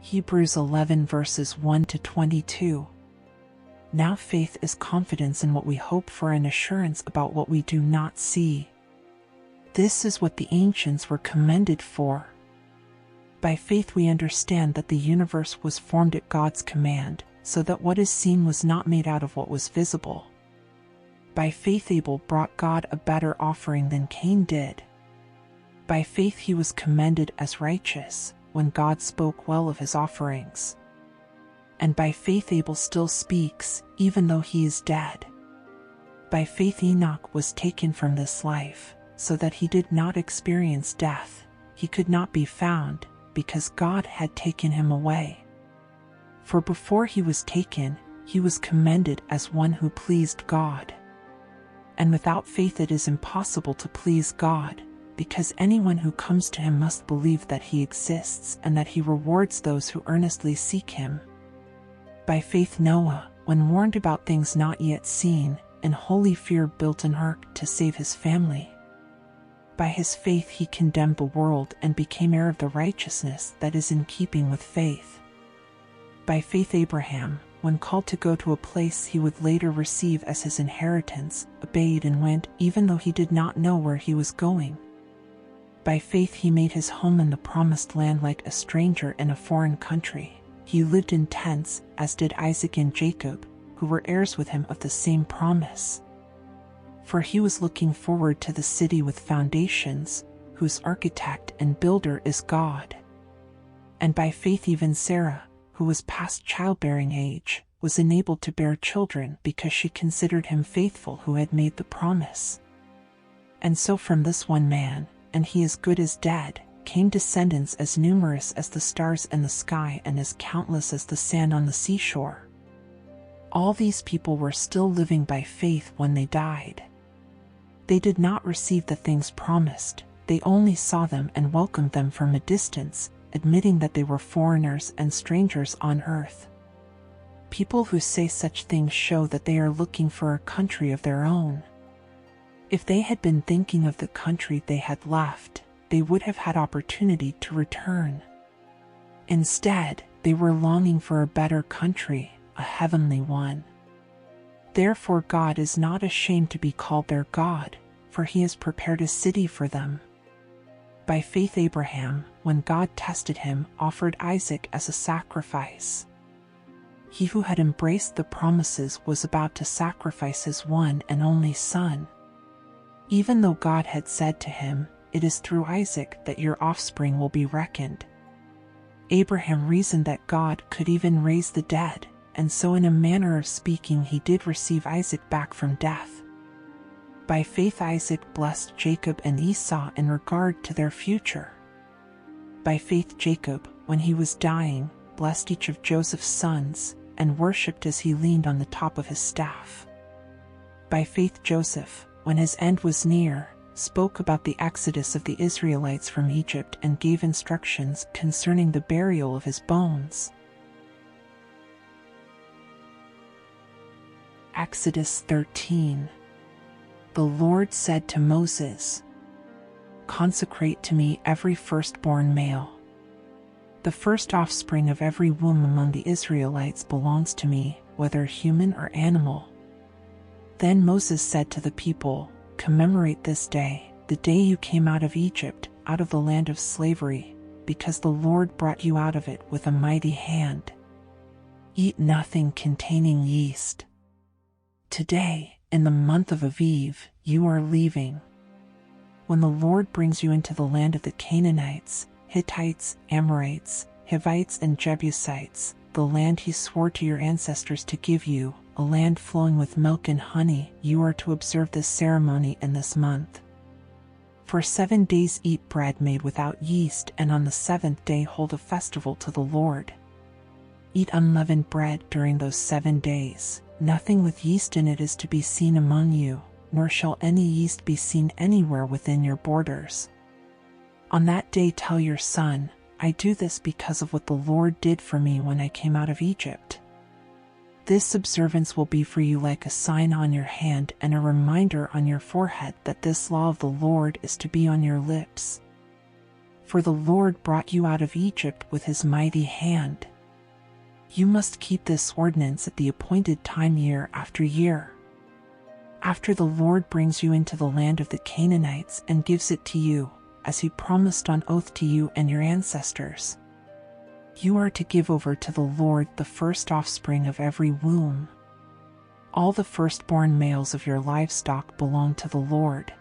Hebrews 11 verses 1 to 22. Now faith is confidence in what we hope for and assurance about what we do not see. This is what the ancients were commended for. By faith we understand that the universe was formed at God's command, so that what is seen was not made out of what was visible. By faith Abel brought God a better offering than Cain did. By faith he was commended as righteous, when God spoke well of his offerings. And by faith Abel still speaks, even though he is dead. By faith Enoch was taken from this life, so that he did not experience death. He could not be found, because God had taken him away. For before he was taken, he was commended as one who pleased God. And without faith it is impossible to please God, because anyone who comes to him must believe that he exists and that he rewards those who earnestly seek him. By faith Noah, when warned about things not yet seen, in holy fear built an ark to save his family. By his faith he condemned the world and became heir of the righteousness that is in keeping with faith. By faith Abraham, when called to go to a place he would later receive as his inheritance, obeyed and went even though he did not know where he was going. By faith he made his home in the promised land like a stranger in a foreign country. He lived in tents, as did Isaac and Jacob, who were heirs with him of the same promise. For he was looking forward to the city with foundations, whose architect and builder is God. And by faith even Sarah, who was past childbearing age, was enabled to bear children because she considered him faithful who had made the promise. And so from this one man, and he as good as dead, came descendants as numerous as the stars in the sky and as countless as the sand on the seashore. All these people were still living by faith when they died. They did not receive the things promised, they only saw them and welcomed them from a distance, admitting that they were foreigners and strangers on earth. People who say such things show that they are looking for a country of their own. If they had been thinking of the country they had left, they would have had opportunity to return. Instead, they were longing for a better country, a heavenly one. Therefore God is not ashamed to be called their God, for he has prepared a city for them. By faith Abraham, when God tested him, offered Isaac as a sacrifice. He who had embraced the promises was about to sacrifice his one and only son. Even though God had said to him, "It is through Isaac that your offspring will be reckoned." Abraham reasoned that God could even raise the dead, and so in a manner of speaking he did receive Isaac back from death. By faith Isaac blessed Jacob and Esau in regard to their future. By faith Jacob, when he was dying, blessed each of Joseph's sons, and worshipped as he leaned on the top of his staff. By faith Joseph, when his end was near, spoke about the exodus of the Israelites from Egypt and gave instructions concerning the burial of his bones. Exodus 13. The Lord said to Moses, "Consecrate to me every firstborn male. The first offspring of every womb among the Israelites belongs to me, whether human or animal." Then Moses said to the people, "Commemorate this day, the day you came out of Egypt, out of the land of slavery, because the Lord brought you out of it with a mighty hand. Eat nothing containing yeast. Today, in the month of Aviv, you are leaving. When the Lord brings you into the land of the Canaanites, Hittites, Amorites, Hivites, and Jebusites, the land he swore to your ancestors to give you, a land flowing with milk and honey, you are to observe this ceremony in this month. For 7 days eat bread made without yeast, and on the 7th day hold a festival to the Lord. Eat unleavened bread during those 7 days. Nothing with yeast in it is to be seen among you, nor shall any yeast be seen anywhere within your borders. On that day tell your son, I do this because of what the Lord did for me when I came out of Egypt. This observance will be for you like a sign on your hand and a reminder on your forehead that this law of the Lord is to be on your lips. for the Lord brought you out of Egypt with his mighty hand. You must keep this ordinance at the appointed time year after year. After the Lord brings you into the land of the Canaanites and gives it to you, as he promised on oath to you and your ancestors, you are to give over to the Lord the first offspring of every womb. All the firstborn males of your livestock belong to the Lord.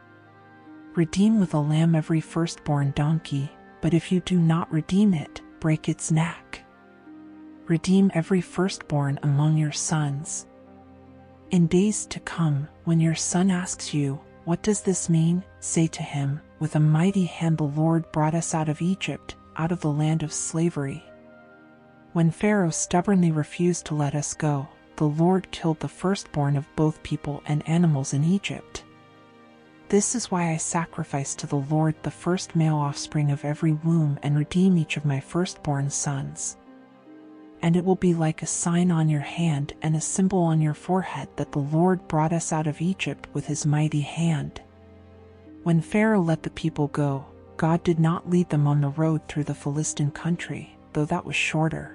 Redeem with a lamb every firstborn donkey, but if you do not redeem it, break its neck. Redeem every firstborn among your sons. In days to come, when your son asks you, "What does this mean?" say to him, "With a mighty hand the Lord brought us out of Egypt, out of the land of slavery." When Pharaoh stubbornly refused to let us go, the Lord killed the firstborn of both people and animals in Egypt. This is why I sacrifice to the Lord the first male offspring of every womb and redeem each of my firstborn sons. And it will be like a sign on your hand and a symbol on your forehead that the Lord brought us out of Egypt with his mighty hand. When Pharaoh let the people go, God did not lead them on the road through the Philistine country, though that was shorter.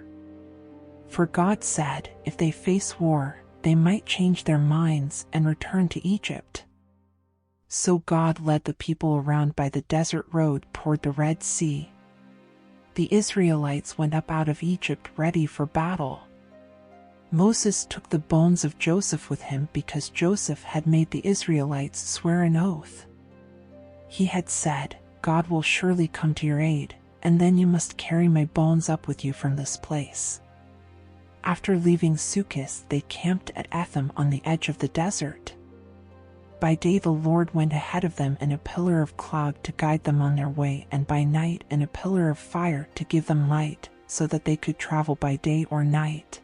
For God said, if they face war, they might change their minds and return to Egypt. So God led the people around by the desert road toward the Red Sea. The Israelites went up out of Egypt ready for battle. Moses took the bones of Joseph with him because Joseph had made the Israelites swear an oath. He had said, "God will surely come to your aid, and then you must carry my bones up with you from this place." After leaving Sukkot, they camped at Etham on the edge of the desert. By day the Lord went ahead of them in a pillar of cloud to guide them on their way, and by night in a pillar of fire to give them light, so that they could travel by day or night.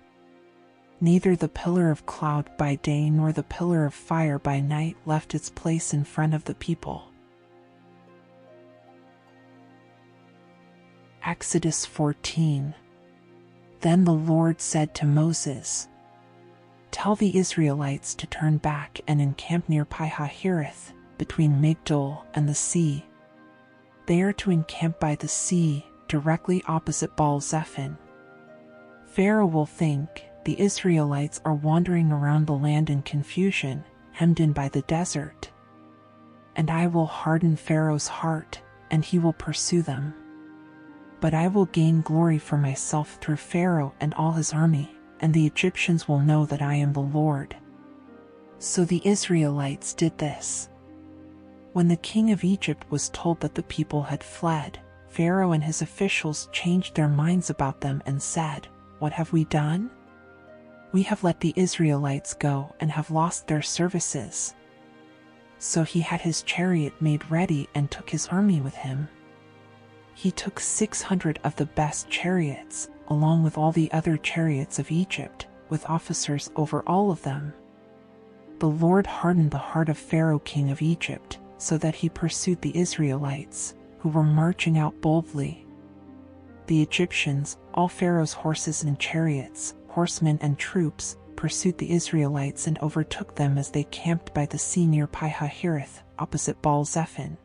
Neither the pillar of cloud by day nor the pillar of fire by night left its place in front of the people. Exodus 14. Then the Lord said to Moses, "Tell the Israelites to turn back and encamp near Pi-Hahireth, between Migdol and the sea. They are to encamp by the sea, directly opposite Baal-zephon. Pharaoh will think the Israelites are wandering around the land in confusion, hemmed in by the desert. And I will harden Pharaoh's heart, and he will pursue them. But I will gain glory for myself through Pharaoh and all his army, and the Egyptians will know that I am the Lord." So the Israelites did this. When the king of Egypt was told that the people had fled, Pharaoh and his officials changed their minds about them and said, "What have we done? We have let the Israelites go and have lost their services." So he had his chariot made ready and took his army with him. He took 600 of the best chariots, along with all the other chariots of Egypt, with officers over all of them. The Lord hardened the heart of Pharaoh king of Egypt, so that he pursued the Israelites, who were marching out boldly. The Egyptians, all Pharaoh's horses and chariots, horsemen and troops, pursued the Israelites and overtook them as they camped by the sea near Pi-Hahireth, opposite Baal-zephon.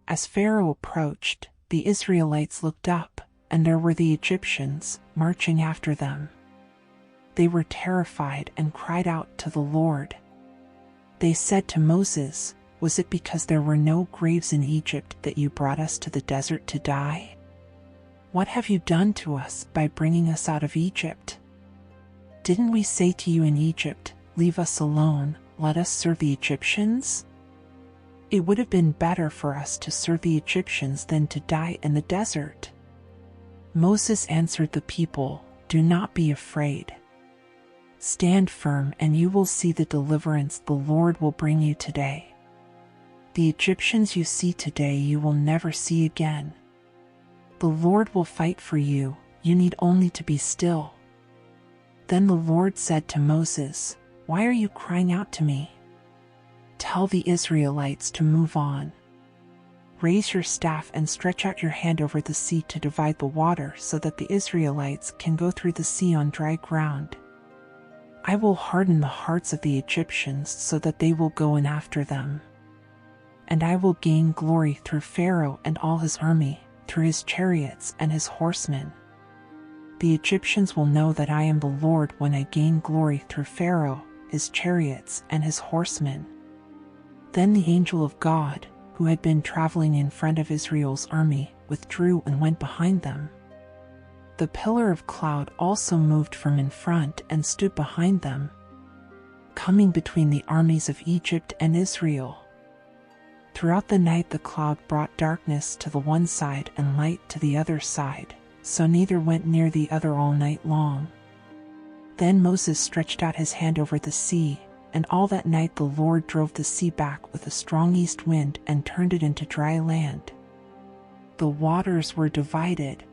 As Pharaoh approached, the Israelites looked up, and there were the Egyptians, marching after them. They were terrified and cried out to the Lord. They said to Moses, "Was it because there were no graves in Egypt that you brought us to the desert to die? What have you done to us by bringing us out of Egypt? Didn't we say to you in Egypt, 'Leave us alone, let us serve the Egyptians'? It would have been better for us to serve the Egyptians than to die in the desert." Moses answered the people, "Do not be afraid. Stand firm and you will see the deliverance the Lord will bring you today. The Egyptians you see today you will never see again. The Lord will fight for you, you need only to be still." Then the Lord said to Moses, "Why are you crying out to me? Tell the Israelites to move on. Raise your staff and stretch out your hand over the sea to divide the water so that the Israelites can go through the sea on dry ground. I will harden the hearts of the Egyptians so that they will go in after them. And I will gain glory through Pharaoh and all his army, through his chariots and his horsemen. The Egyptians will know that I am the Lord when I gain glory through Pharaoh, his chariots, and his horsemen." Then the angel of God, who had been traveling in front of Israel's army, withdrew and went behind them. The pillar of cloud also moved from in front and stood behind them, coming between the armies of Egypt and Israel. Throughout the night the cloud brought darkness to the one side and light to the other side, so neither went near the other all night long. Then Moses stretched out his hand over the sea, and all that night the Lord drove the sea back with a strong east wind and turned it into dry land. The waters were divided,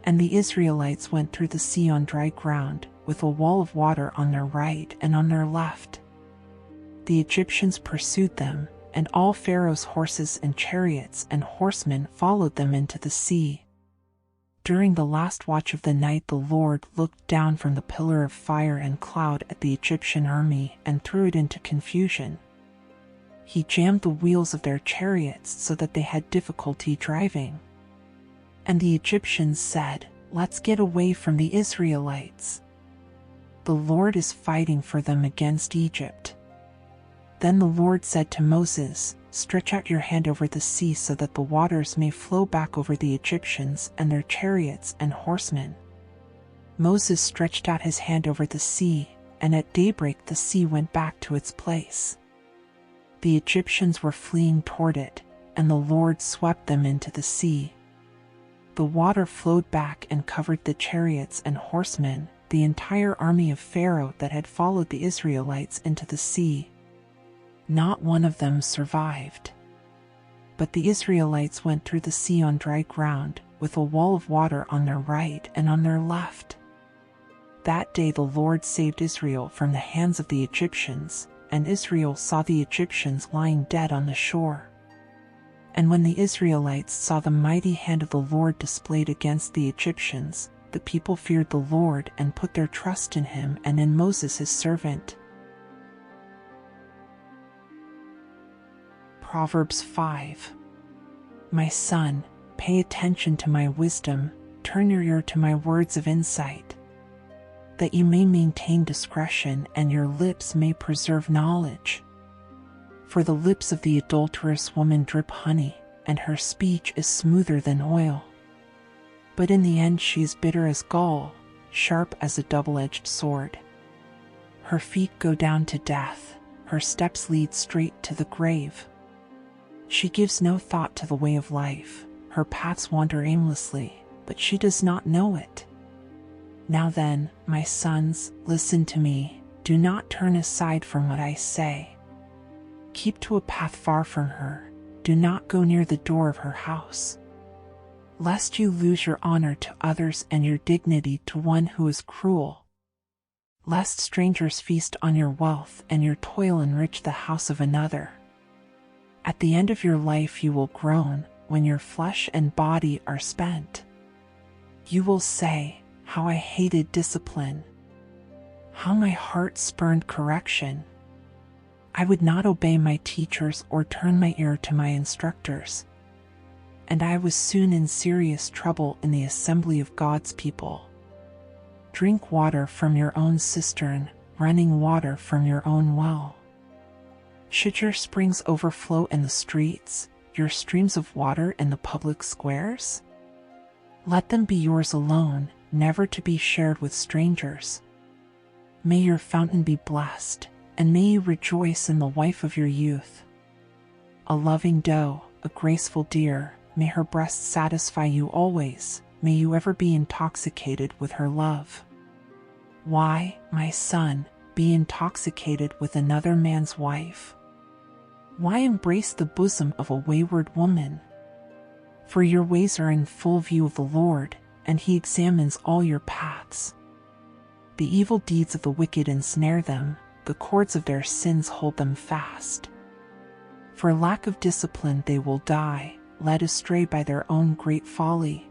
and the Israelites went through the sea on dry ground, with a wall of water on their right and on their left. The Egyptians pursued them, and all Pharaoh's horses and chariots and horsemen followed them into the sea. During the last watch of the night the Lord looked down from the pillar of fire and cloud at the Egyptian army and threw it into confusion. He jammed the wheels of their chariots so that they had difficulty driving. And the Egyptians said, "Let's get away from the Israelites. The Lord is fighting for them against Egypt." Then the Lord said to Moses, "Stretch out your hand over the sea so that the waters may flow back over the Egyptians and their chariots and horsemen." Moses stretched out his hand over the sea, and at daybreak the sea went back to its place. The Egyptians were fleeing toward it, and the Lord swept them into the sea. The water flowed back and covered the chariots and horsemen, the entire army of Pharaoh that had followed the Israelites into the sea. Not one of them survived. But the Israelites went through the sea on dry ground, with a wall of water on their right and on their left. That day the Lord saved Israel from the hands of the Egyptians, and Israel saw the Egyptians lying dead on the shore. And when the Israelites saw the mighty hand of the Lord displayed against the Egyptians, the people feared the Lord and put their trust in him and in Moses his servant. Proverbs 5. My son, pay attention to my wisdom, turn your ear to my words of insight, that you may maintain discretion and your lips may preserve knowledge. For the lips of the adulterous woman drip honey, and her speech is smoother than oil. But in the end she is bitter as gall, sharp as a double-edged sword. Her feet go down to death, her steps lead straight to the grave. She gives no thought to the way of life, her paths wander aimlessly, but she does not know it. Now then, my sons, listen to me, do not turn aside from what I say. Keep to a path far from her, do not go near the door of her house, lest you lose your honor to others and your dignity to one who is cruel. Lest strangers feast on your wealth and your toil enrich the house of another. At the end of your life you will groan, when your flesh and body are spent. You will say, how I hated discipline, how my heart spurned correction. I would not obey my teachers or turn my ear to my instructors. And I was soon in serious trouble in the assembly of God's people. Drink water from your own cistern, running water from your own well. Should your springs overflow in the streets, your streams of water in the public squares? Let them be yours alone, never to be shared with strangers. May your fountain be blessed, and may you rejoice in the wife of your youth. A loving doe, a graceful deer, may her breasts satisfy you always, may you ever be intoxicated with her love. Why, my son, be intoxicated with another man's wife? Why embrace the bosom of a wayward woman? For your ways are in full view of the Lord, and he examines all your paths. The evil deeds of the wicked ensnare them, the cords of their sins hold them fast. For lack of discipline they will die, led astray by their own great folly.